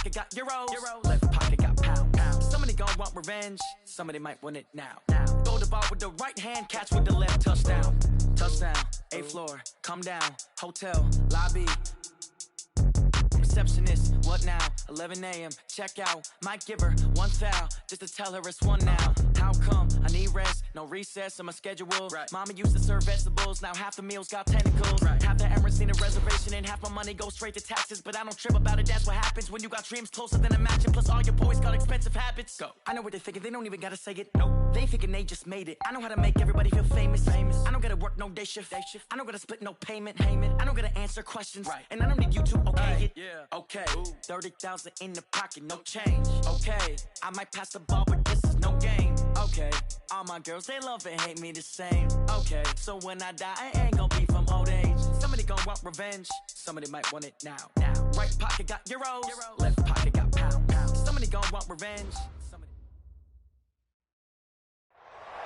pocket got euros. Left pocket got pound. Somebody gon' want revenge. Somebody might want it now. Throw the ball with the right hand, catch with the left. Touchdown. Touchdown. 8th floor. Come down. Hotel. Lobby. Receptionist, what now? 11 a.m. Check out. Might give her one foul just to tell her it's one now. How come? I need rest, no recess on my schedule. Right. Mama used to serve vegetables, now half the meals got tentacles. Right. Half the errands need a reservation and half my money goes straight to taxes. But I don't trip about it, that's what happens when you got dreams closer than a match. Plus all your boys got expensive habits. Go. I know what they're thinking, they don't even gotta say it. Nope. They thinking they just made it. I know how to make everybody feel famous. I don't gotta work no day shift. I don't gotta split no payment. I don't gotta answer questions. Right. And I don't need you to okay it. Yeah. Okay, 30,000 in the pocket, no change. Okay, I might pass the ball, but this is no game. Okay, all my girls, they love and hate me the same. Okay, so when I die, I ain't gon' be from old age. Somebody gon' want revenge, somebody might want it now. Right pocket got euros, left pocket got pound. Somebody gon' want revenge.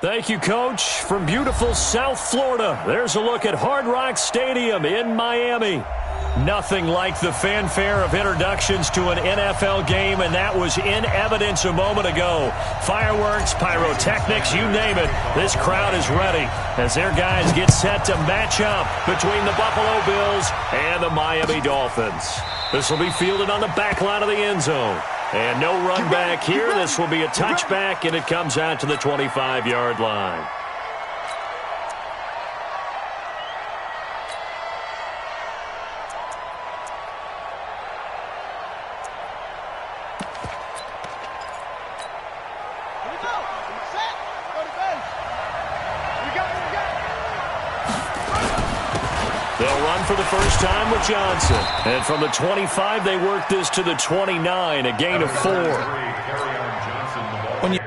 Thank you, Coach. From beautiful South Florida, there's a look at Hard Rock Stadium in Miami. Nothing like the fanfare of introductions to an NFL game, and that was in evidence a moment ago. Fireworks, pyrotechnics, you name it. This crowd is ready as their guys get set to match up between the Buffalo Bills and the Miami Dolphins. This will be fielded on the back line of the end zone. And no run back here. This will be a touchback, and it comes out to the 25-yard line. For the first time with Johnson. And from the 25, they work this to the 29, a gain of 4. When you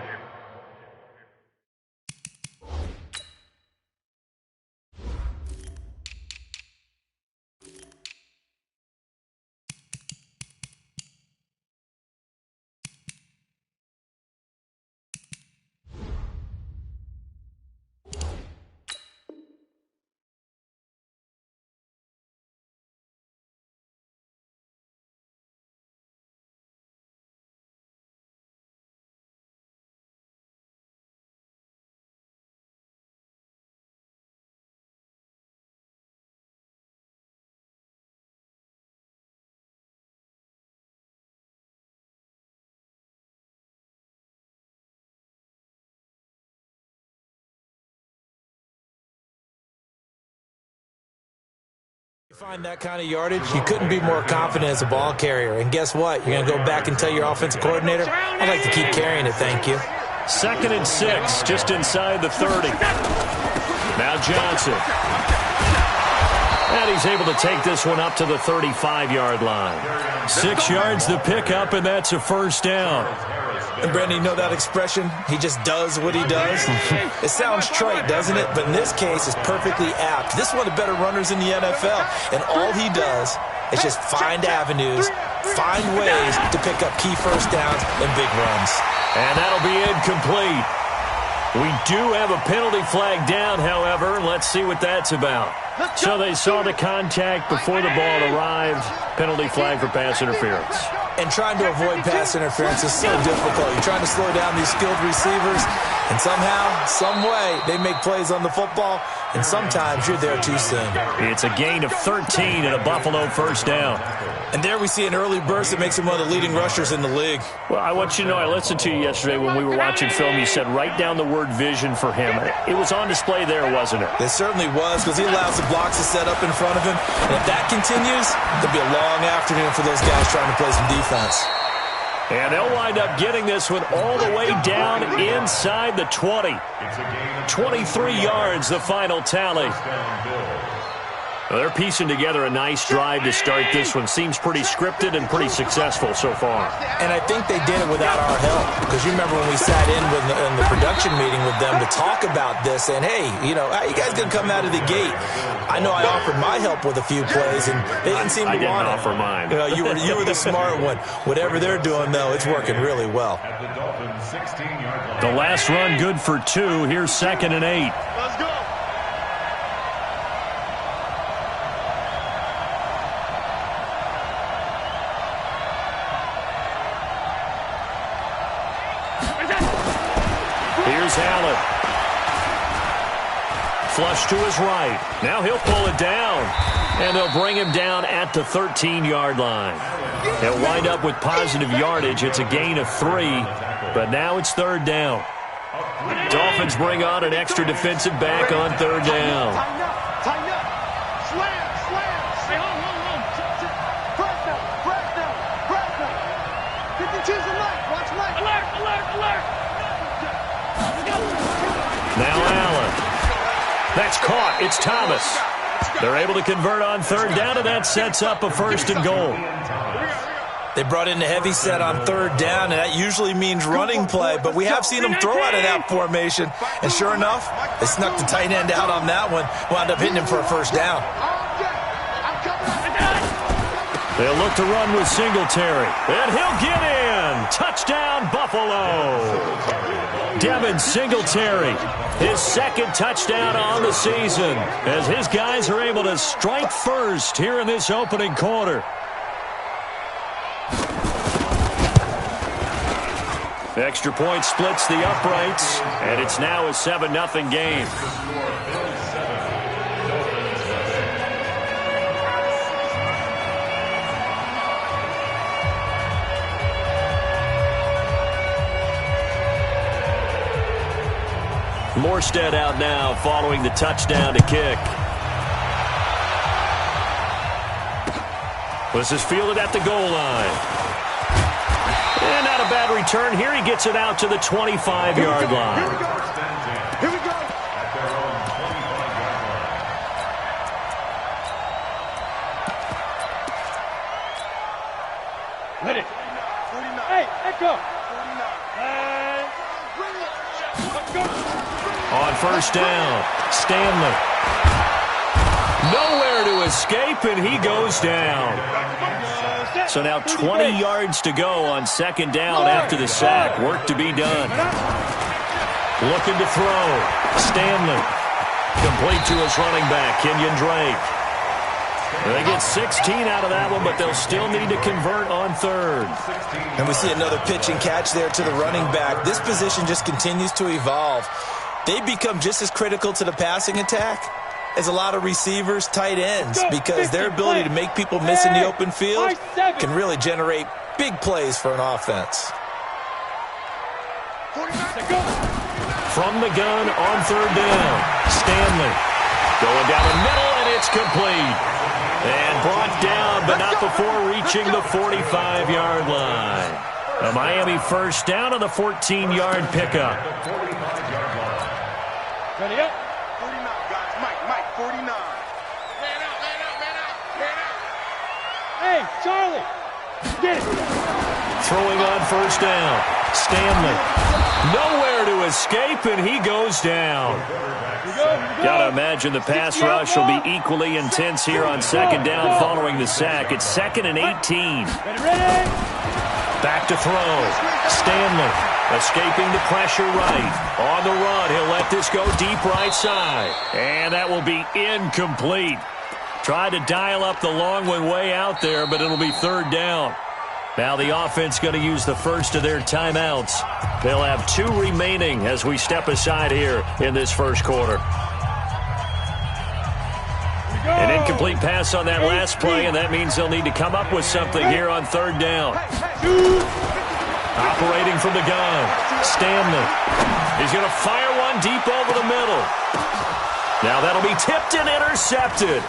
find that kind of yardage, you couldn't be more confident as a ball carrier. And guess what? You're going to go back and tell your offensive coordinator, I'd like to keep carrying it, thank you. 2nd and 6, just inside the 30. Now Johnson. And he's able to take this one up to the 35-yard line. 6 yards the pickup, and that's a first down. And, Brandon, you know that expression? He just does what he does? It sounds trite, doesn't it? But in this case, it's perfectly apt. This is one of the better runners in the NFL. And all he does is just find avenues, find ways to pick up key first downs and big runs. And that'll be incomplete. We do have a penalty flag down, however. Let's see what that's about. So they saw the contact before the ball arrived. Penalty flag for pass interference. And trying to avoid pass interference is so difficult. You're trying to slow down these skilled receivers, and somehow, some way, they make plays on the football, and sometimes you're there too soon. It's a gain of 13 and a Buffalo first down. And there we see an early burst that makes him one of the leading rushers in the league. Well, I want you to know, I listened to you yesterday when we were watching film. You said write down the word vision for him. It was on display there, wasn't it? It certainly was, because he allows the blocks to set up in front of him. And if that continues, there'll be a long afternoon for those guys trying to play some defense. And they'll wind up getting this one all the way down inside the 20. 23 yards, the final tally. Well, they're piecing together a nice drive to start this one. Seems pretty scripted and pretty successful so far. And I think they did it without our help. Because you remember when we sat in the production meeting with them to talk about this, and hey, you know, how you guys going to come out of the gate? I know I offered my help with a few plays, and they didn't seem to want it. I didn't offer mine. You know, you were the smart one. Whatever they're doing, though, it's working really well. The last run good for 2. Here's 2nd and 8. Let's go. Here's Allen. Flush to his right. Now he'll pull it down. And they'll bring him down at the 13-yard line. They'll wind up with positive yardage. It's a gain of 3, but now it's third down. Dolphins bring on an extra defensive back on third down. Tighten up. Slam. Hey, hold. Press now. 52's the light. Watch light. Alert. Now Allen. That's caught. It's Thomas. They're able to convert on third down, and that sets up a first and goal. They brought in the heavy set on third down, and that usually means running play, but we have seen them throw out of that formation. And sure enough, they snuck the tight end out on that one, wound up hitting him for a first down. They'll look to run with Singletary, and he'll get in. Touchdown, Buffalo. Devin Singletary, his second touchdown on the season, as his guys are able to strike first here in this opening quarter. Extra point splits the uprights, and it's now a 7-0 game. Morstead out now following the touchdown to kick. This is fielded at the goal line. And not a bad return here. He gets it out to the 25-yard line. Here we go. Ready. Hey, Echo. On first down, Stanley. Nowhere to escape, and he goes down. So now 20 yards to go on second down after the sack. Work to be done. Looking to throw. Stanley. Complete to his running back, Kenyon Drake. They get 16 out of that one, but they'll still need to convert on third. And we see another pitch and catch there to the running back. This position just continues to evolve. They become just as critical to the passing attack as a lot of receivers, tight ends, because their ability to make people miss in the open field can really generate big plays for an offense. From the gun on third down, Stanley going down the middle, and it's complete. And brought down, but not before reaching the 45-yard line. A Miami first down on the 14-yard pickup. Ready up. 49, guys. Mike, 49. Man out. Hey, Charlie. Get it. Throwing on first down. Stanley. Nowhere to escape, and he goes down. Got to imagine the pass rush will be equally intense here on second down following the sack. It's 2nd and 18. Ready. Back to throw. Stanley. Escaping the pressure right. On the run, he'll let this go deep right side. And that will be incomplete. Tried to dial up the long one way out there, but it'll be third down. Now the offense going to use the first of their timeouts. They'll have 2 remaining as we step aside here in this first quarter. An incomplete pass on that last play, and that means they'll need to come up with something here on third down. Operating from the gun, Stanley. He's going to fire one deep over the middle. Now that'll be tipped and intercepted.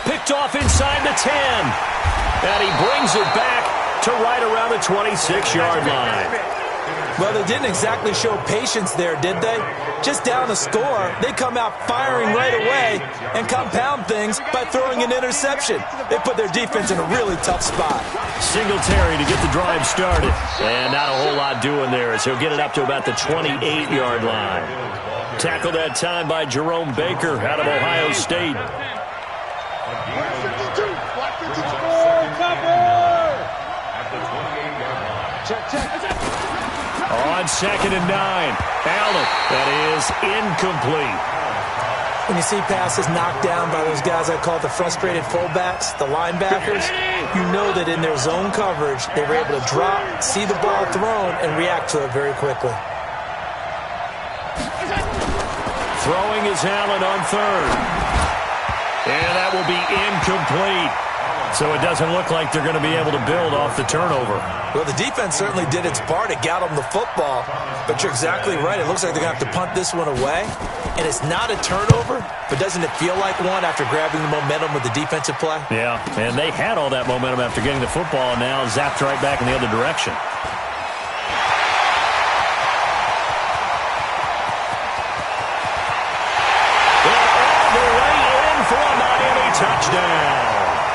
Picked off inside the 10. And he brings it back to right around the 26-yard line. Well, they didn't exactly show patience there, did they? Just down a score, they come out firing right away and compound things by throwing an interception. They put their defense in a really tough spot. Singletary to get the drive started. And not a whole lot doing there as he'll get it up to about the 28-yard line. Tackled that time by Jerome Baker out of Ohio State. On 2nd and 9, Allen. That is incomplete. When you see passes knocked down by those guys I call the frustrated fullbacks, the linebackers, you know that in their zone coverage, they were able to drop, see the ball thrown, and react to it very quickly. Throwing is Allen on third. And that will be incomplete. So it doesn't look like they're going to be able to build off the turnover. Well, the defense certainly did its part. It got them the football. But you're exactly right. It looks like they're going to have to punt this one away. And it's not a turnover, but doesn't it feel like one after grabbing the momentum with the defensive play? Yeah, and they had all that momentum after getting the football, and now zapped right back in the other direction. And all the way in for a Miami touchdown.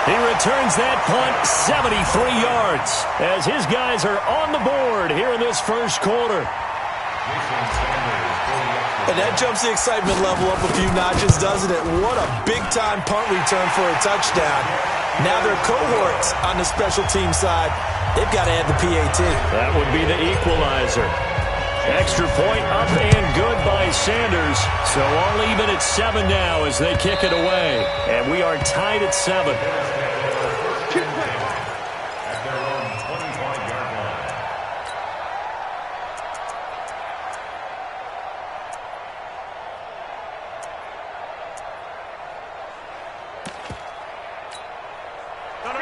He returns that punt 73 yards as his guys are on the board here in this first quarter. And that jumps the excitement level up a few notches, doesn't it? What a big-time punt return for a touchdown. Now their cohorts on the special team side, they've got to add the PAT. That would be the equalizer. Extra point up and good by Sanders. So all even at 7 now as they kick it away. And we are tied at 7.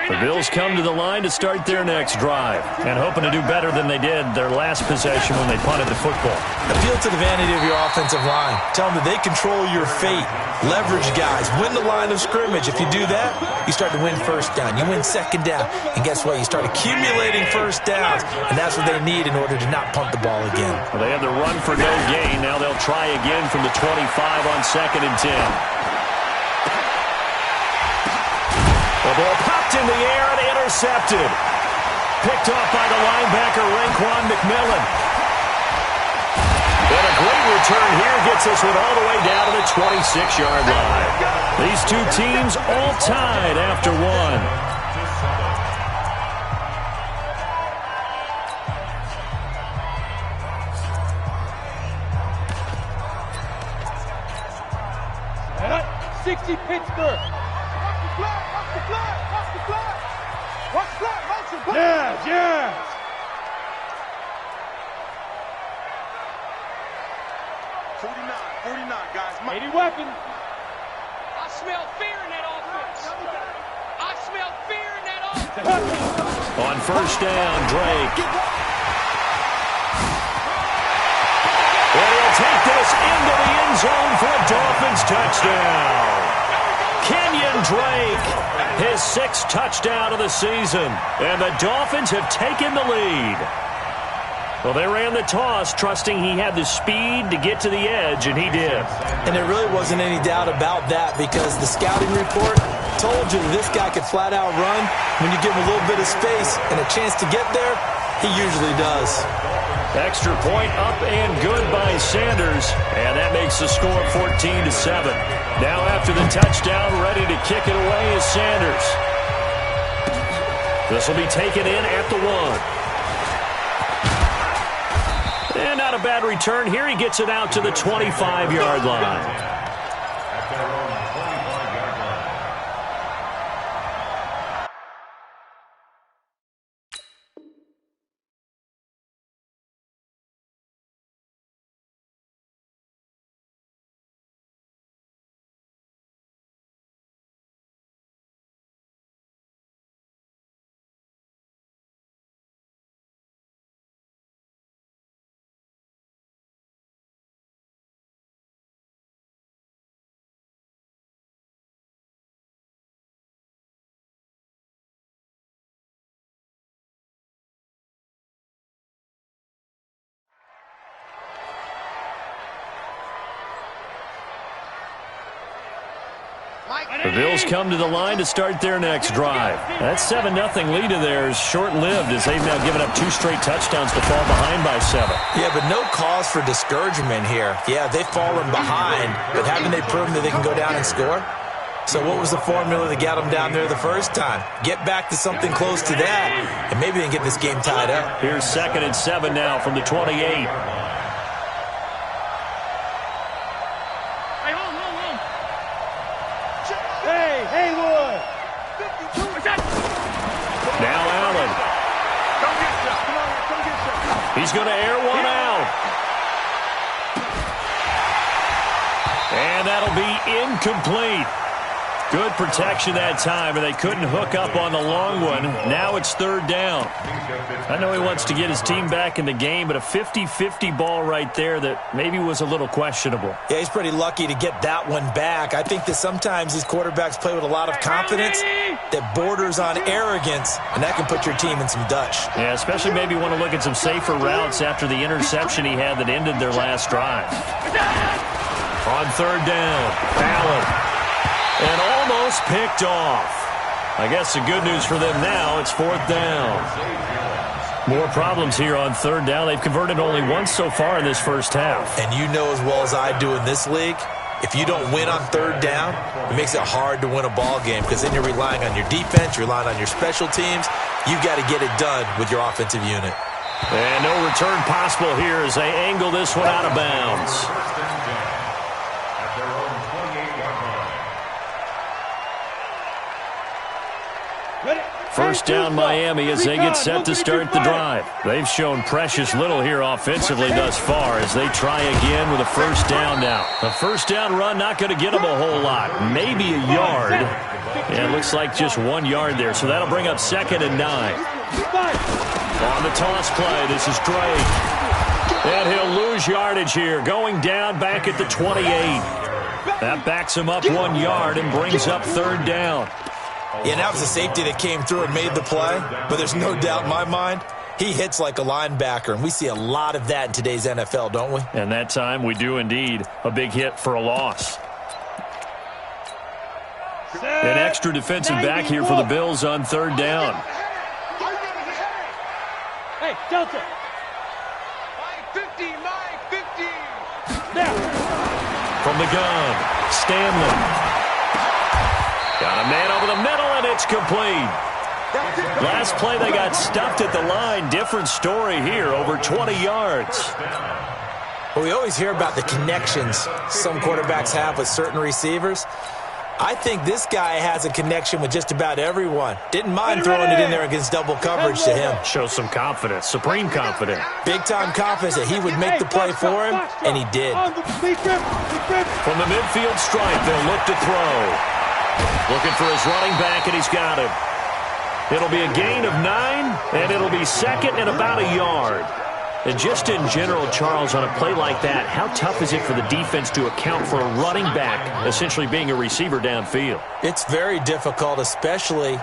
The Bills come to the line to start their next drive and hoping to do better than they did their last possession when they punted the football. Appeal to the vanity of your offensive line. Tell them that they control your fate. Leverage guys. Win the line of scrimmage. If you do that, you start to win first down. You win second down. And guess what? You start accumulating first downs. And that's what they need in order to not punt the ball again. Well, they had the run for no gain. Now they'll try again from the 25 on 2nd and 10. The ball popped in the air and intercepted. Picked off by the linebacker, Raekwon McMillan. And a great return here gets us with all the way down to the 26-yard line. These two teams all tied after one. Pittsburgh. Yes, yes. 49, guys. 80 weapons. I smell fear in that offense. I smell fear in that offense. On first down, Drake. And he'll take this into the end zone for a Dolphins touchdown. Kenyon Drake, his 6th touchdown of the season. And the Dolphins have taken the lead. Well, they ran the toss, trusting he had the speed to get to the edge, and he did. And there really wasn't any doubt about that because the scouting report told you that this guy could flat out run. When you give him a little bit of space and a chance to get there, he usually does. Extra point up and good by Sanders, and that makes the score 14-7. Now after the touchdown, ready to kick it away is Sanders. This will be taken in at the 1. And not a bad return here. He gets it out to the 25-yard line. The Bills come to the line to start their next drive. That 7-0 lead of theirs short-lived as they've now given up 2 straight touchdowns to fall behind by 7. Yeah, but no cause for discouragement here. Yeah, they've fallen behind, but haven't they proven that they can go down and score? So what was the formula that got them down there the first time? Get back to something close to that, and maybe they can get this game tied up. Here's 2nd and 7 now from the 28. Now Allen. He's going to air one out. And that'll be incomplete. Good protection that time, and they couldn't hook up on the long one. Now it's third down. I know he wants to get his team back in the game, but a 50-50 ball right there that maybe was a little questionable. Yeah, he's pretty lucky to get that one back. I think that sometimes these quarterbacks play with a lot of confidence that borders on arrogance, and that can put your team in some Dutch. Yeah, especially maybe want to look at some safer routes after the interception he had that ended their last drive. On third down, Allen. And almost picked off. I guess the good news for them now, it's fourth down. More problems here on third down. They've converted only once so far in this first half. And you know as well as I do in this league, if you don't win on third down, it makes it hard to win a ball game because then you're relying on your defense, you're relying on your special teams. You've got to get it done with your offensive unit. And no return possible here as they angle this one out of bounds. First down Miami as they get set to start the drive. They've shown precious little here offensively thus far as they try again with a first down now. A first down run not going to get them a whole lot. Maybe a yard. And it looks like just 1 yard there. So that'll bring up 2nd and 9. On the toss play, this is Drake. And he'll lose yardage here. Going down back at the 28. That backs him up 1 yard and brings up third down. Yeah, that was a safety that came through and made the play, but there's no doubt in my mind, he hits like a linebacker, and we see a lot of that in today's NFL, don't we? And that time we do indeed. A big hit for a loss. An extra defensive back here for the Bills on third down. Hey, Delta. 50. Now. From the gun, Stanley. Got a man over the middle, and it's complete. Last play, they got stuffed at the line. Different story here, over 20 yards. Well, we always hear about the connections some quarterbacks have with certain receivers. I think this guy has a connection with just about everyone. Didn't mind throwing it in there against double coverage to him. Shows some confidence, supreme confidence. Big-time confidence that he would make the play for him, and he did. From the midfield stripe, they'll look to throw. Looking for his running back, and he's got him. It'll be a gain of 9, and it'll be 2nd and about a yard. And just in general, Charles, on a play like that, how tough is it for the defense to account for a running back essentially being a receiver downfield? It's very difficult, especially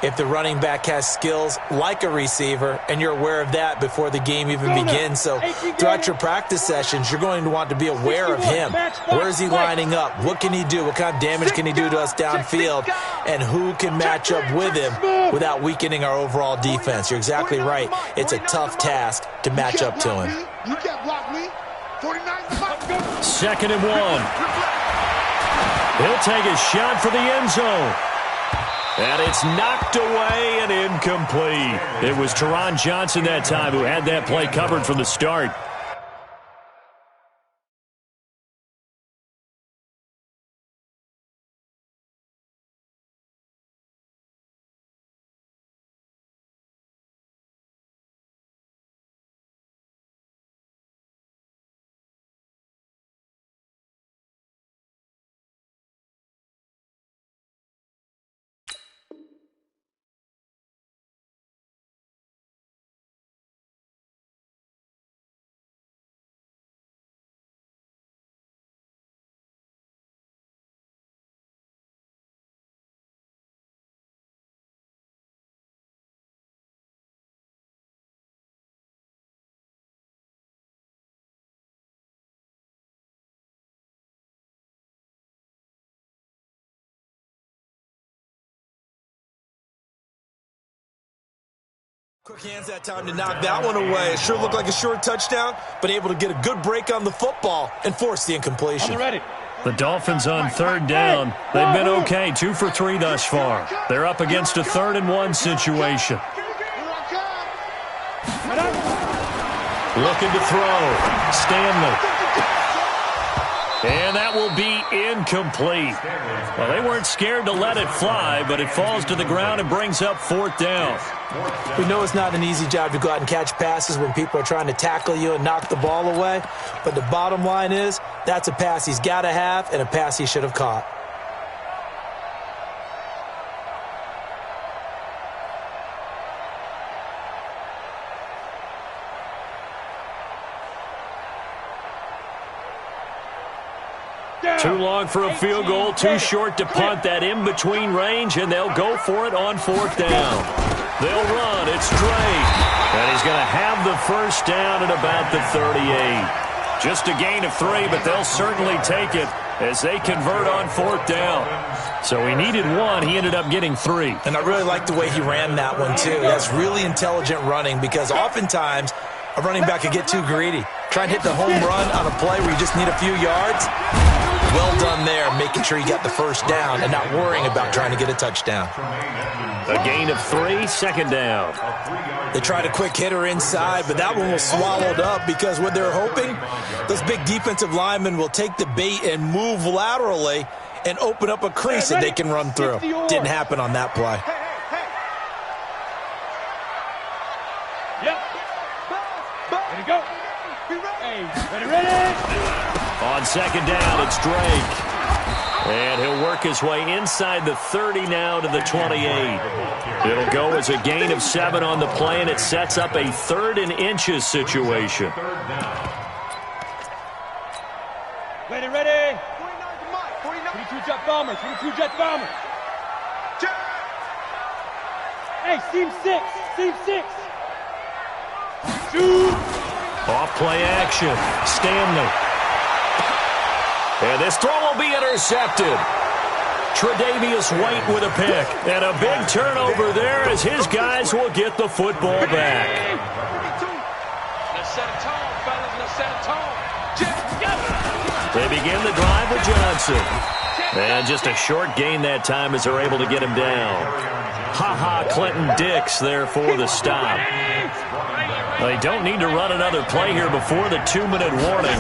if the running back has skills like a receiver, and you're aware of that before the game even begins. So throughout your practice sessions, you're going to want to be aware of him. Where is he lining up? What can he do? What kind of damage can he do to us downfield? And who can match up with him without weakening our overall defense? You're exactly right. It's a tough task to match up to him. You can't block me. 2nd and 1. He'll take a shot for the end zone. And it's knocked away and incomplete. It was Teron Johnson that time who had that play covered from the start. Quick hands that time to knock that one away. It sure looked like a short touchdown, but able to get a good break on the football and force the incompletion. The Dolphins on third down. They've been okay, 2 for 3 thus far. They're up against a 3rd and 1 situation. Looking to throw. Stanley. And that will be incomplete. Well, they weren't scared to let it fly, but it falls to the ground and brings up 4th down. We know it's not an easy job to go out and catch passes when people are trying to tackle you and knock the ball away. But the bottom line is, that's a pass he's got to have and a pass he should have caught. Too long for a field goal, too short to punt. That in-between range, and they'll go for it on 4th down. They'll run. It's Drake. And he's going to have the first down at about the 38. Just a gain of 3, but they'll certainly take it as they convert on 4th down. So he needed 1. He ended up getting 3. And I really like the way he ran that one, too. That's really intelligent running because oftentimes a running back could get too greedy. Try and hit the home run on a play where you just need a few yards. Well done there, making sure you got the first down and not worrying about trying to get a touchdown. A gain of 3, 2nd down. They tried a quick hitter inside, but that one was swallowed up because what they're hoping, those big defensive linemen will take the bait and move laterally and open up a crease that they can run through. Didn't happen on that play. Yep. Ready to go. Hey, ready. On 2nd down, it's Drake. And he'll work his way inside the 30 now to the 28. It'll go as a gain of 7 on the play, and it sets up a 3rd and inches situation. Ready. 22 jet bomber. 22 jet bomber. Hey, seam 6. Shoot. Off play action. Stanley. And this throw will be intercepted. Tre'Davious White with a pick. And a big turnover there as his guys will get the football back. Let's set a tone, fellas. Let's set a tone. They begin the drive with Johnson. And just a short gain that time as they're able to get him down. Clinton Dix there for the stop. They don't need to run another play here before the 2-minute warning.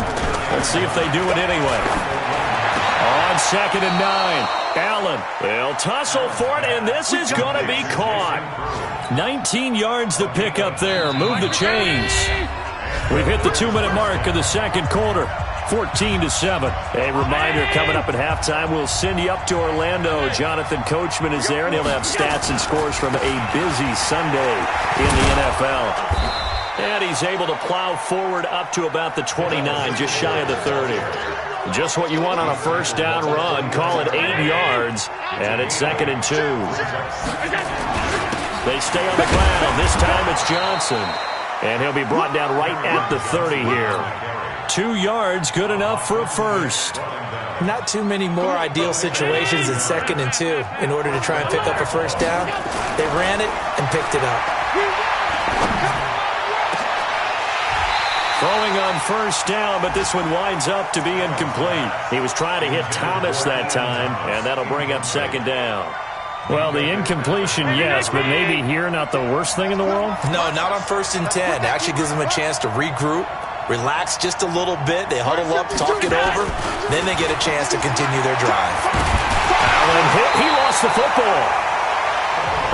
Let's see if they do it anyway. On 2nd and 9, Allen. They'll tussle for it, and this is going to be caught. 19 yards to pick up there. Move the chains. We've hit the 2-minute mark of the 2nd quarter. 14-7. A reminder, coming up at halftime, we'll send you up to Orlando. Jonathan Coachman is there, and he'll have stats and scores from a busy Sunday in the NFL. And he's able to plow forward up to about the 29, just shy of the 30. Just what you want on a first down run. Call it 8 yards, and it's 2nd and 2. They stay on the ground. This time it's Johnson. And he'll be brought down right at the 30 here. 2 yards, good enough for a first. Not too many more ideal situations in 2nd and 2 in order to try and pick up a first down. They ran it and picked it up. Throwing on first down, but this one winds up to be incomplete. He was trying to hit Thomas that time, and that'll bring up 2nd down. Well, the incompletion, yes, but maybe here not the worst thing in the world? No, not on 1st and 10. It actually gives them a chance to regroup, relax just a little bit. They huddle up, talk it over. Then they get a chance to continue their drive. Allen hit. He lost the football.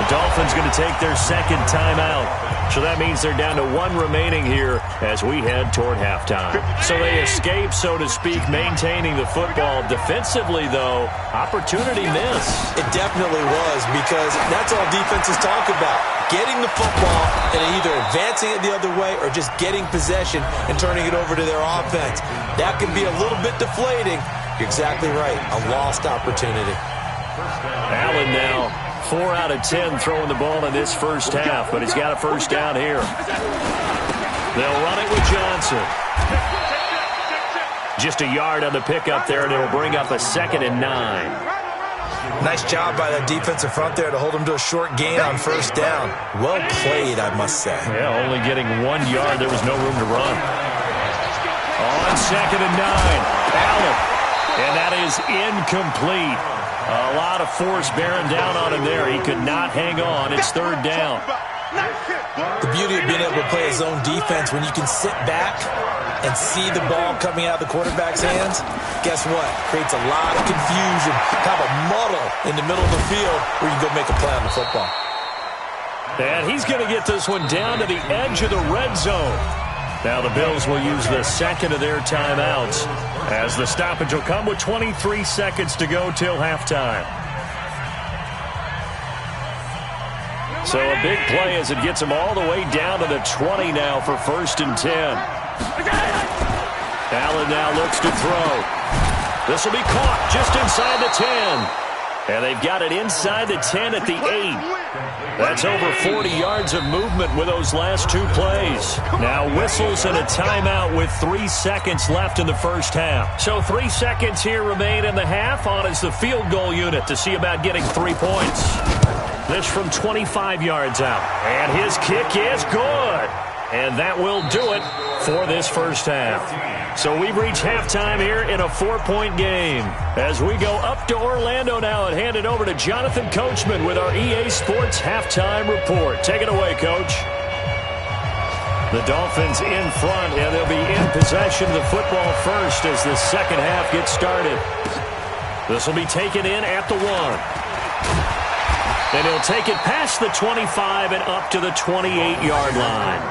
The Dolphins going to take their 2nd timeout. So that means they're down to 1 remaining here as we head toward halftime. So they escape, so to speak, maintaining the football. Defensively, though, opportunity miss. It definitely was, because that's all defenses talk about. Getting the football and either advancing it the other way or just getting possession and turning it over to their offense. That can be a little bit deflating. You're exactly right. A lost opportunity. Allen now 4 out of 10 throwing the ball in this first half, but he's got a first down here. They'll run it with Johnson. Just a yard on the pickup there, and it'll bring up a 2nd and 9. Nice job by that defensive front there to hold him to a short gain on first down. Well played, I must say. Yeah, only getting 1 yard. There was no room to run. On 2nd and 9, Allen. And that is incomplete. A lot of force bearing down on him there. He could not hang on. It's 3rd down. The beauty of being able to play his own defense, when you can sit back and see the ball coming out of the quarterback's hands, guess what? Creates a lot of confusion, kind of a muddle in the middle of the field where you can go make a play on the football. And he's going to get this one down to the edge of the red zone. Now the Bills will use the second of their timeouts as the stoppage will come with 23 seconds to go till halftime. So a big play as it gets them all the way down to the 20 now for 1st and 10. Allen now looks to throw. This will be caught just inside the 10. And they've got it inside the 10 at the 8. That's over 40 yards of movement with those last 2 plays. Now whistles and a timeout with 3 seconds left in the first half. So 3 seconds here remain in the half. On is the field goal unit to see about getting 3 points. This from 25 yards out. And his kick is good. And that will do it for this first half. So we've reached halftime here in a 4-point game. As we go up to Orlando now and hand it over to Jonathan Coachman with our EA Sports Halftime Report. Take it away, Coach. The Dolphins in front, and they'll be in possession of the football first as the second half gets started. This will be taken in at the 1. And he'll take it past the 25 and up to the 28-yard line.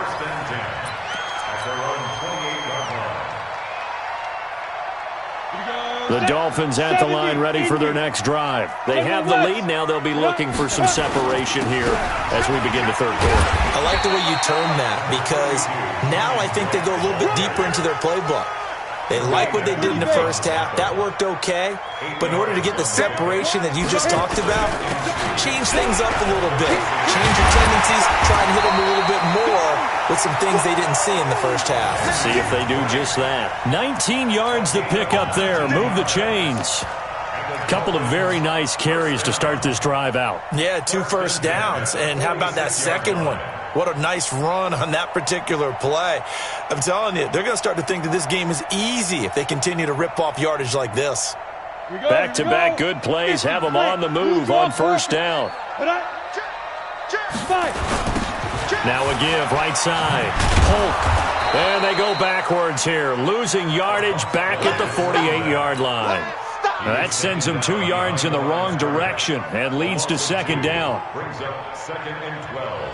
The Dolphins at the line ready for their next drive. They have the lead now. They'll be looking for some separation here as we begin the third quarter. I like the way you term that because now I think they go a little bit deeper into their playbook. They like what they did in the first half. That worked okay. But in order to get the separation that you just talked about, change things up a little bit. Change your tendencies. Try and hit them a little bit more with some things they didn't see in the first half. See if they do just that. 19 yards to pick up there. Move the chains. Couple of very nice carries to start this drive out. Yeah, 2 first downs. And how about that second one? What a nice run on that particular play. I'm telling you, they're going to start to think that this game is easy if they continue to rip off yardage like this. Back-to-back good plays have them on the move on first down. Now a give right side. Polk. And they go backwards here, losing yardage back at the 48-yard line. That sends them 2 yards in the wrong direction and leads to second down. Brings up 2nd and 12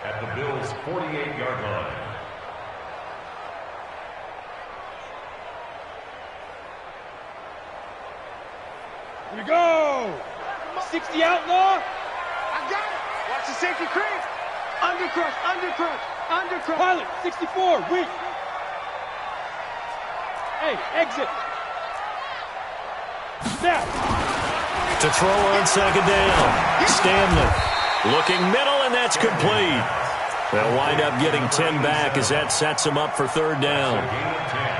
at the Bills' 48-yard line. Here we go. 60 outlaw. I got it. Watch the safety creep. Undercrush, undercrush, undercrush. Pilot, 64, weak. Hey, exit. Snap. To throw on second down. Stanley looking middle, and that's complete. They'll wind up getting 10 back as that sets them up for third down.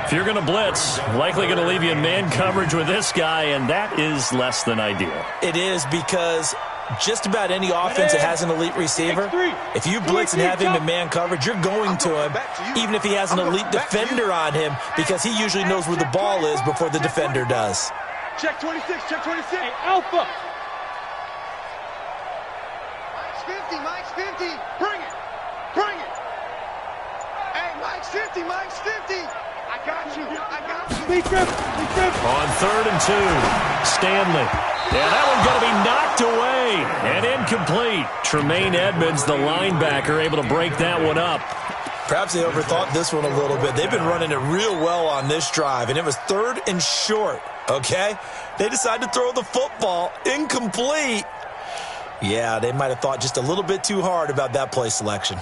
If you're going to blitz, likely going to leave you in man coverage with this guy, and that is less than ideal. It is because just about any offense that has an elite receiver, if you blitz and have him in man coverage, you're going to him, even if he has an elite defender on him, because he usually knows where the ball is before the defender does. Check 26, check 26. Hey, Alpha. Mike's 50, bring it, bring it. Hey, Mike's 50, Mike's 50. I got you. Speed trip. On 3rd and 2, Stanley. Yeah, that one's going to be knocked away and incomplete. Tremaine Edmonds, the linebacker, able to break that one up. Perhaps they overthought this one a little bit. They've been running it real well on this drive, and it was 3rd and short, okay? They decided to throw the football incomplete. Yeah, they might have thought just a little bit too hard about that play selection.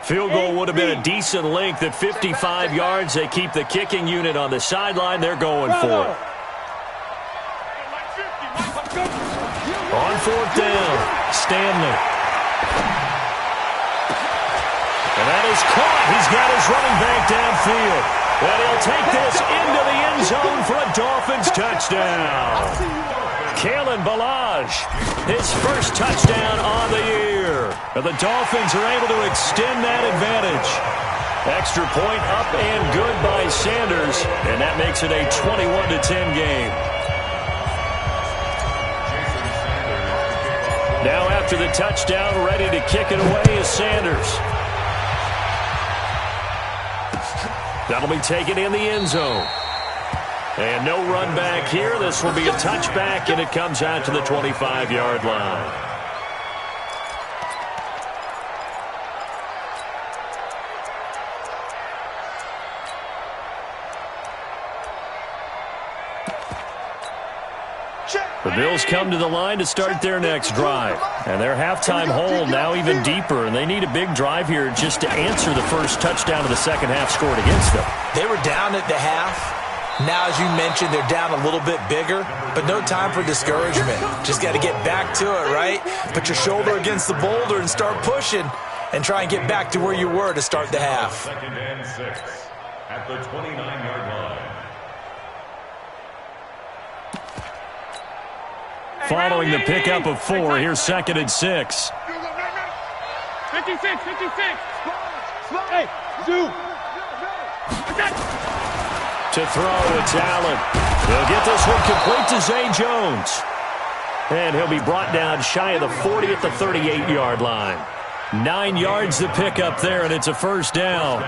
Field goal would have been a decent length at 55 yards. They keep the kicking unit on the sideline. They're going for it. On 4th down, Stanley. And that is caught. He's got his running back downfield. And he'll take this into the end zone for a Dolphins touchdown. Kalen Ballage, his first touchdown on the year. And the Dolphins are able to extend that advantage. Extra point up and good by Sanders. And that makes it a 21-10 game. Now after after the touchdown, ready to kick it away is Sanders. That'll be taken in the end zone. And no run back here. This will be a touchback, and it comes out to the 25-yard line. The Bills come to the line to start their next drive. And their halftime hole now even deeper, and they need a big drive here just to answer the first touchdown of the second half scored against them. They were down at the half. Now, as you mentioned, they're down a little bit bigger, but no time for discouragement. Just got to get back to it, right? Put your shoulder against the boulder and start pushing and try and get back to where you were to start the half. 2nd and 6 at the 29-yard line. Following the pickup of 4, here's 2nd and 6. 56. Hey, Zoo. To throw, it's Allen. He'll get this one complete to Zay Jones. And he'll be brought down shy of the 40 at the 38-yard line. 9 yards to pick up there, and it's a first down.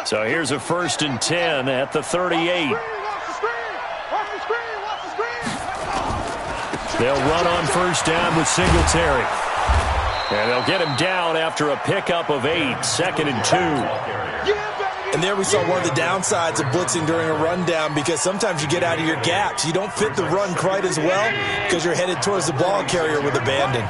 So here's a 1st and 10 at the 38. They'll run on first down with Singletary. And they'll get him down after a pickup of 8, 2nd and 2. And there we saw one of the downsides of blitzing during a rundown, because sometimes you get out of your gaps. You don't fit the run quite as well because you're headed towards the ball carrier with abandon.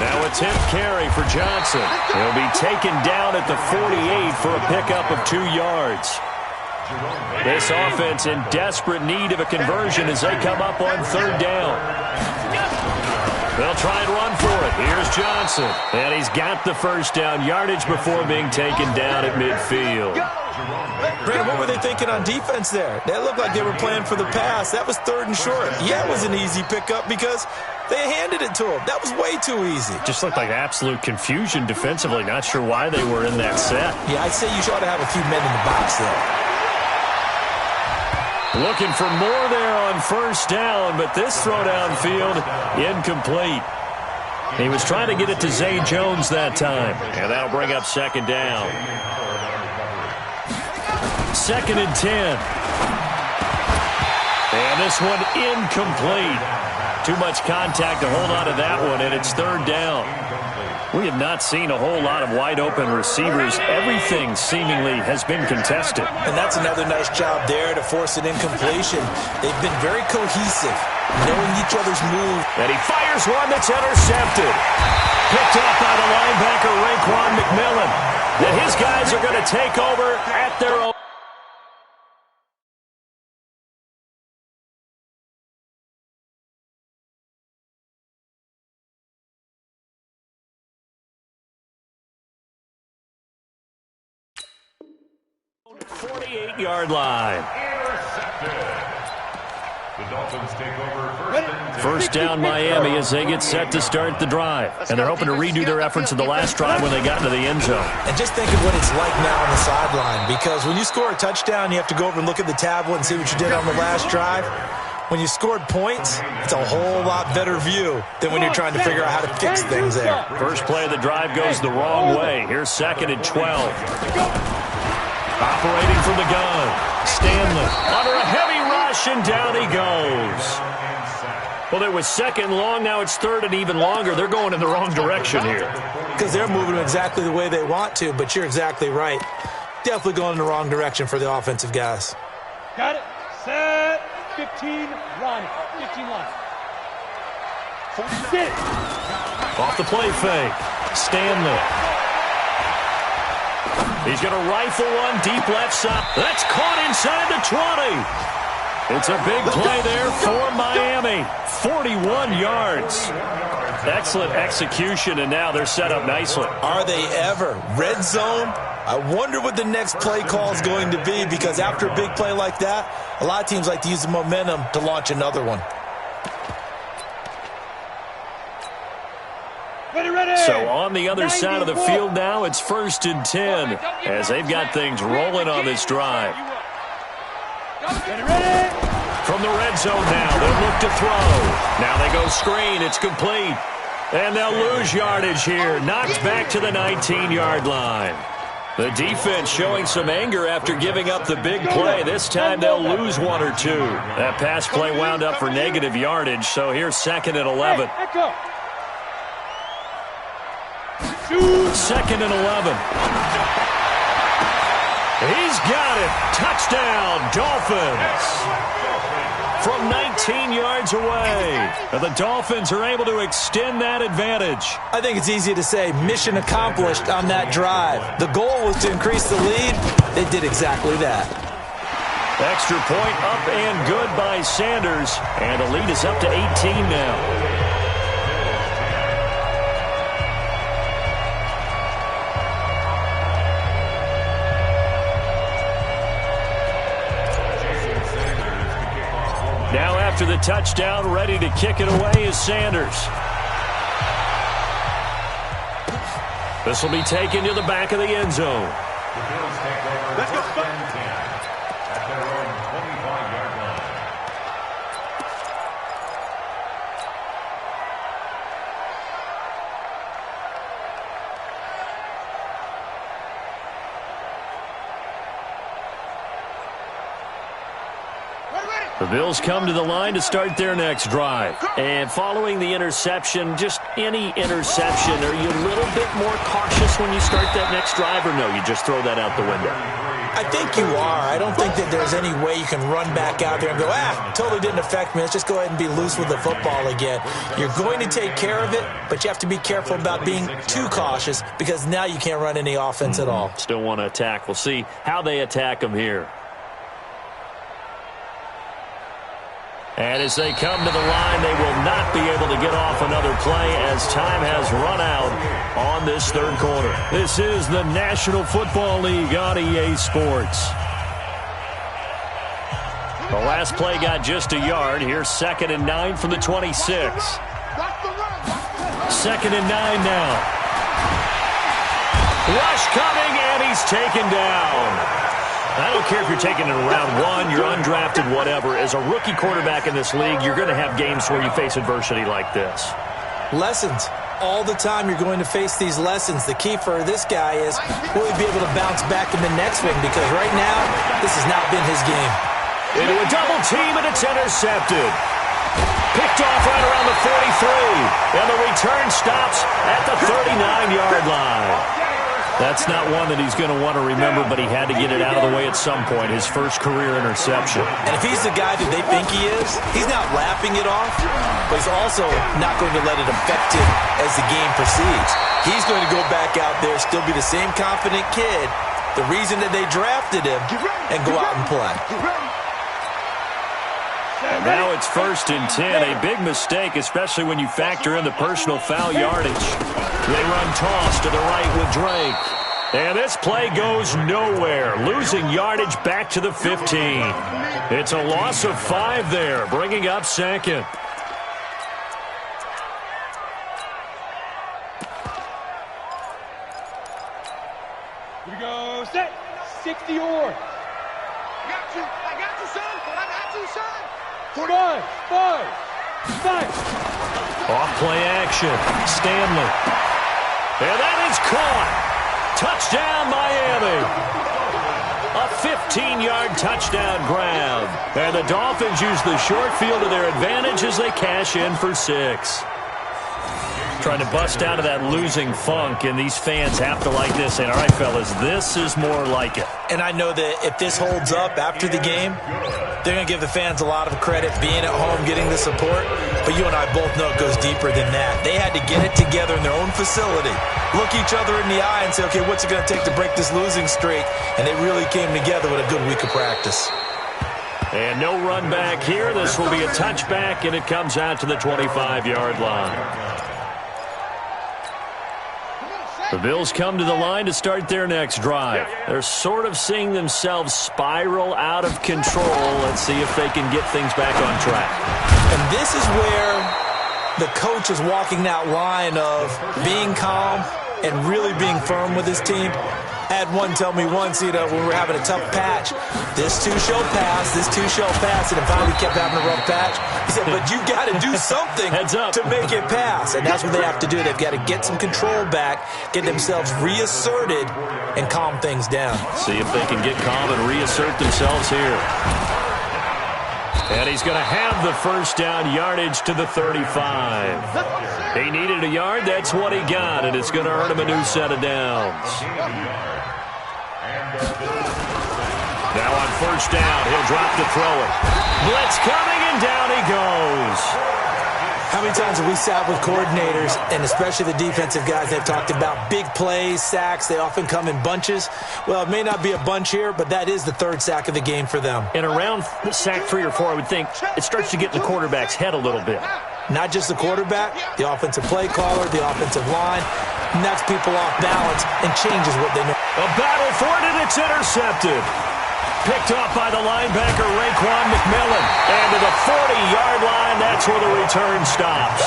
Now it's hit carry for Johnson. He'll be taken down at the 48 for a pickup of 2 yards. This offense in desperate need of a conversion as they come up on 3rd down. They'll try and run for it. Here's Johnson. And he's got the first down yardage before being taken down at midfield. Brandon, what were they thinking on defense there? They looked like they were playing for the pass. That was 3rd and short. Yeah, it was an easy pickup because they handed it to him. That was way too easy. Just looked like absolute confusion defensively. Not sure why they were in that set. Yeah, I'd say you ought to have a few men in the box there. Looking for more there on first down, but this throw downfield incomplete. He was trying to get it to Zay Jones that time, and that'll bring up 2nd down. 2nd and 10. And this one incomplete. Too much contact to hold on to that one, and it's 3rd down. We have not seen a whole lot of wide-open receivers. Everything seemingly has been contested. And that's another nice job there to force an incompletion. They've been very cohesive, knowing each other's move. And he fires one that's intercepted. Picked up by the linebacker, Raekwon McMillan. And his guys are going to take over at their own. Yard line. The Dolphins take over first down Miami as they get set to start the drive. And they're hoping to redo their efforts of the last drive when they got into the end zone. And just think of what it's like now on the sideline, because when you score a touchdown, you have to go over and look at the tablet and see what you did on the last drive. When you scored points, it's a whole lot better view than when you're trying to figure out how to fix things there. First play of the drive goes the wrong way. Here's 2nd and 12. Operating from the gun, Stanley under a heavy rush, and down he goes. Well, it was 2nd long, now it's 3rd and even longer. They're going in the wrong direction here. Because they're moving exactly the way they want to, but you're exactly right. Definitely going in the wrong direction for the offensive guys. Got it. Set. 15, run. 15 line. Sit. Off the play fake, Stanley. He's going to rifle one deep left side. That's caught inside the 20. It's a big play there for Miami. 41 yards. Excellent execution, and now they're set up nicely. Are they ever? Red zone? I wonder what the next play call is going to be, because after a big play like that, a lot of teams like to use the momentum to launch another one. Ready, ready. So on the other side of the field now, it's 1st and 10 as they've got things rolling on this drive. From the red zone now, they'll look to throw. Now they go screen. It's complete. And they'll lose yardage here. Knocked back to the 19-yard line. The defense showing some anger after giving up the big play. This time they'll lose 1 or 2. That pass play wound up for negative yardage, so here's 2nd and 11. 2nd and 11. He's got it. Touchdown, Dolphins. From 19 yards away. The Dolphins are able to extend that advantage. I think it's easy to say mission accomplished on that drive. The goal was to increase the lead. They did exactly that. Extra point up and good by Sanders. And the lead is up to 18 now. Now after the touchdown, ready to kick it away is Sanders. This will be taken to the back of the end zone. Let's go. At their own 25-yard line. The Bills come to the line to start their next drive. And following the interception, just any interception, are you a little bit more cautious when you start that next drive, or no, you just throw that out the window? I think you are. I don't think that there's any way you can run back out there and go, totally didn't affect me. Let's just go ahead and be loose with the football again. You're going to take care of it, but you have to be careful about being too cautious because now you can't run any offense at all. Still want to attack. We'll see how they attack them here. And as they come to the line, they will not be able to get off another play as time has run out on this third quarter. This is the National Football League on EA Sports. The last play got just a yard. Here's 2nd and 9 from the 26. 2nd and 9 now. Rush coming, and he's taken down. I don't care if you're taking it in round 1, you're undrafted, whatever. As a rookie quarterback in this league, you're going to have games where you face adversity like this. Lessons. All the time you're going to face these lessons. The key for this guy is, will he be able to bounce back in the next one? Because right now, this has not been his game. Into a double team, and it's intercepted. Picked off right around the 43. And the return stops at the 39-yard line. That's not one that he's going to want to remember, but he had to get it out of the way at some point, his first career interception. And if he's the guy that they think he is, he's not laughing it off, but he's also not going to let it affect him as the game proceeds. He's going to go back out there, still be the same confident kid, the reason that they drafted him, and go out and play. And now it's 1st and 10, a big mistake, especially when you factor in the personal foul yardage. They run toss to the right with Drake. And this play goes nowhere, losing yardage back to the 15. It's a loss of 5 there, bringing up 2nd. Here we go, set, 60 or. I got you, son. I got you, son. 5. Off play action, Stanley. And that is caught. Touchdown, Miami. A 15-yard touchdown grab. And the Dolphins use the short field to their advantage as they cash in for 6. Trying to bust out of that losing funk, and these fans have to like this. And all right, fellas, this is more like it. And I know that if this holds up after the game, they're going to give the fans a lot of credit being at home, getting the support. But you and I both know it goes deeper than that. They had to get it together in their own facility, look each other in the eye and say, okay, what's it going to take to break this losing streak? And they really came together with a good week of practice. And no run back here. This will be a touchback, and it comes out to the 25-yard line. The Bills come to the line to start their next drive. They're sort of seeing themselves spiral out of control. Let's see if they can get things back on track. And this is where the coach is walking that line of being calm and really being firm with his team. I had one tell me once, when we were having a tough patch, this too shall pass, this too shall pass, and if finally kept having a rough patch, he said, but you got to do something to make it pass, and that's what they have to do. They've got to get some control back, get themselves reasserted, and calm things down. See if they can get calm and reassert themselves here. And he's going to have the first down, yardage to the 35. He needed a yard. That's what he got, and it's going to earn him a new set of downs. Now on first down, he'll drop to throw it. Blitz coming, and down he goes. How many times have we sat with coordinators, and especially the defensive guys, they've talked about big plays, sacks. They often come in bunches. Well, it may not be a bunch here, but that is the third sack of the game for them. And around sack 3 or 4, I would think it starts to get in the quarterback's head a little bit. Not just the quarterback, the offensive play caller, the offensive line, knocks people off balance and changes what they know. A battle for it, and it's intercepted. Picked off by the linebacker, Raekwon McMillan. And to the 40-yard line, that's where the return stops.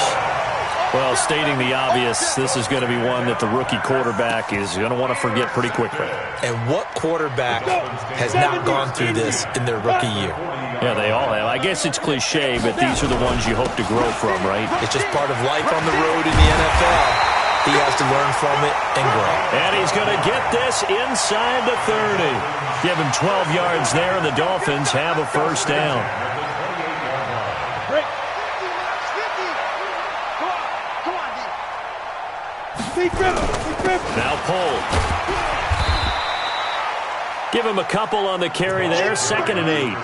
Well, stating the obvious, this is going to be one that the rookie quarterback is going to want to forget pretty quickly. And what quarterback has not gone through this in their rookie year? Yeah, they all have. I guess it's cliche, but these are the ones you hope to grow from, right? It's just part of life on the road in the NFL. He has to learn from it and grow. And he's going to get this inside the 30. Give him 12 yards there, and the Dolphins have a first down. Now pull. Give him a couple on the carry there, 2nd and 8.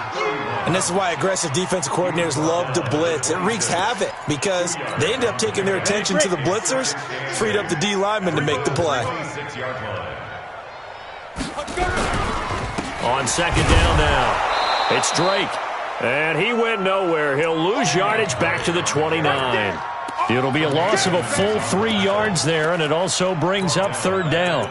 And this is why aggressive defensive coordinators love to blitz. It wreaks havoc because they end up taking their attention to the blitzers, freed up the D lineman to make the play. On 2nd down now, it's Drake. And he went nowhere. He'll lose yardage back to the 29. It'll be a loss of a full 3 yards there, and it also brings up 3rd down.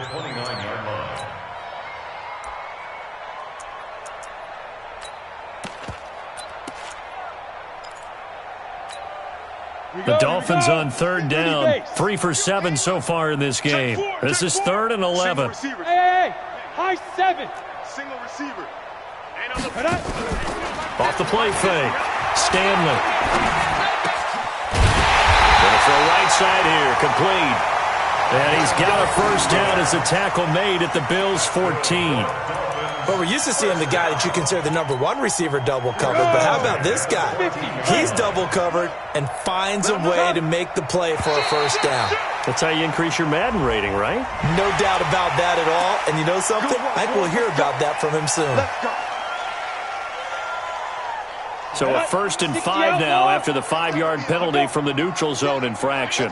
The Dolphins on 3rd down, 3 for 7 so far in this game. This is 3rd and 11. Hey, high 7. Single receiver. Off the play fake, Stanley. Going for a right side here, complete. And he's got a first down as the tackle made at the Bills' 14. Well, we're used to seeing the guy that you consider the number 1 receiver double covered, but how about this guy? He's double covered and finds a way to make the play for a first down. That's how you increase your Madden rating, right? No doubt about that at all. And you know something? I think we'll hear about that from him soon. So a 1st and 5 now after the 5-yard penalty from the neutral zone infraction.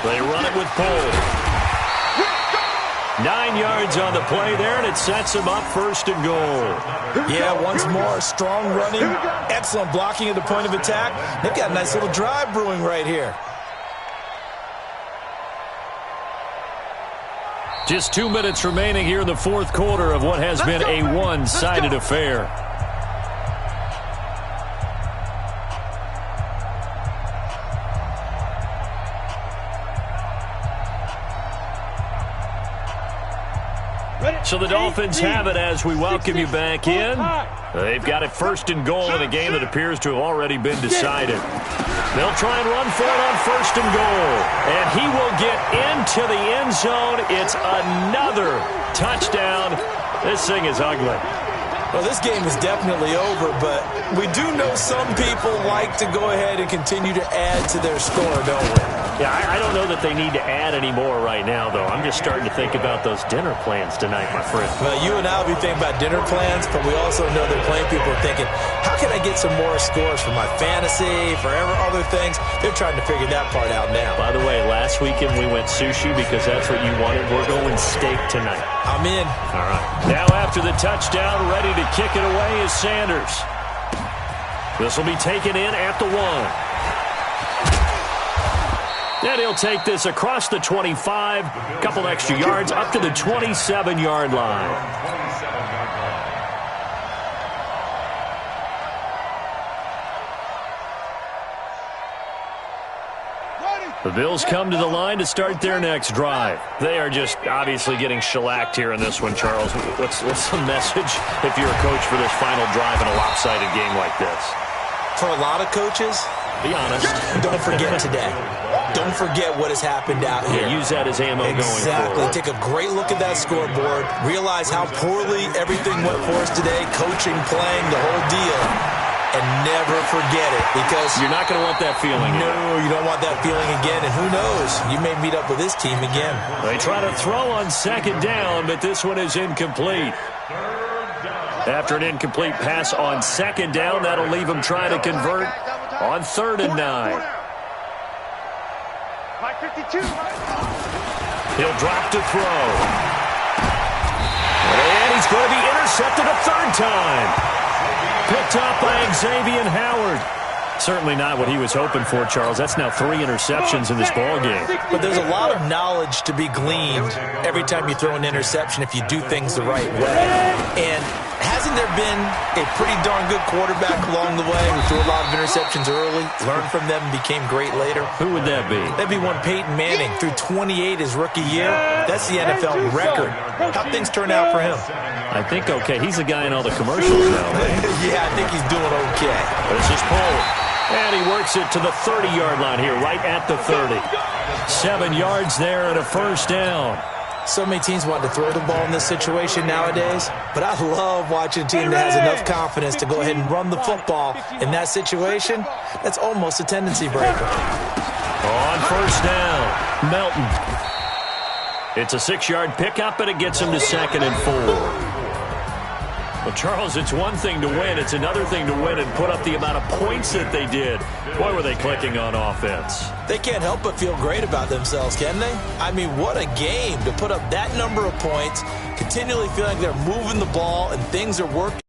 They run it with Pohl. 9 yards on the play there, and it sets him up 1st and goal. Yeah, once more, strong running, excellent blocking at the point of attack. They've got a nice little drive brewing right here. Just 2 minutes remaining here in the 4th quarter of what has been a one-sided affair. So the Dolphins have it as we welcome you back in. They've got it 1st and goal in a game that appears to have already been decided. They'll try and run for it on 1st and goal. And he will get into the end zone. It's another touchdown. This thing is ugly. Well, this game is definitely over, but we do know some people like to go ahead and continue to add to their score, don't we? Yeah, I don't know that they need to add any more right now, though. I'm just starting to think about those dinner plans tonight, my friend. Well, you and I will be thinking about dinner plans, but we also know that plenty of people are thinking, how can I get some more scores for my fantasy, for other things? They're trying to figure that part out now. By the way, last weekend we went sushi because that's what you wanted. We're going steak tonight. I'm in. All right. Now after the touchdown, ready to kick it away is Sanders. This will be taken in at the 1. And he'll take this across the 25, a couple extra yards, up to the 27-yard line. The Bills come to the line to start their next drive. They are just obviously getting shellacked here in this one, Charles. What's the message if you're a coach for this final drive in a lopsided game like this? For a lot of coaches, be honest. Don't forget today. Don't forget what has happened out here. Use that as ammo going forward. Exactly. Take a great look at that scoreboard. Realize how poorly everything went for us today. Coaching, playing, the whole deal. And never forget it, because you're not going to want that feeling. No, you don't want that feeling again. And who knows? You may meet up with this team again. They try to throw on second down, but this one is incomplete. After an incomplete pass on second down, that'll leave them trying to convert on 3rd and 9. 5:52. He'll drop to throw. And he's going to be intercepted a 3rd time. Picked up by Xavier Howard. Certainly not what he was hoping for, Charles. That's now 3 interceptions in this ball game. But there's a lot of knowledge to be gleaned every time you throw an interception if you do things the right way. And hasn't there been a pretty darn good quarterback along the way who threw a lot of interceptions early, learned from them, and became great later? Who would that be? That'd be one Peyton Manning. Threw 28 his rookie year. That's the NFL record. How'd things turn out for him? I think okay. He's the guy in all the commercials now, right? Yeah, I think he's doing okay. This is Pollard. And he works it to the 30-yard line here, right at the 30. 7 yards there and a 1st down. So many teams want to throw the ball in this situation nowadays, but I love watching a team that has enough confidence to go ahead and run the football. In that situation, that's almost a tendency breaker. On 1st down, Melton. It's a 6-yard pickup, and it gets him to 2nd and 4. Well, Charles, it's one thing to win. It's another thing to win and put up the amount of points that they did. Boy, were they clicking on offense. They can't help but feel great about themselves, can they? I mean, what a game to put up that number of points, continually feeling like they're moving the ball and things are working.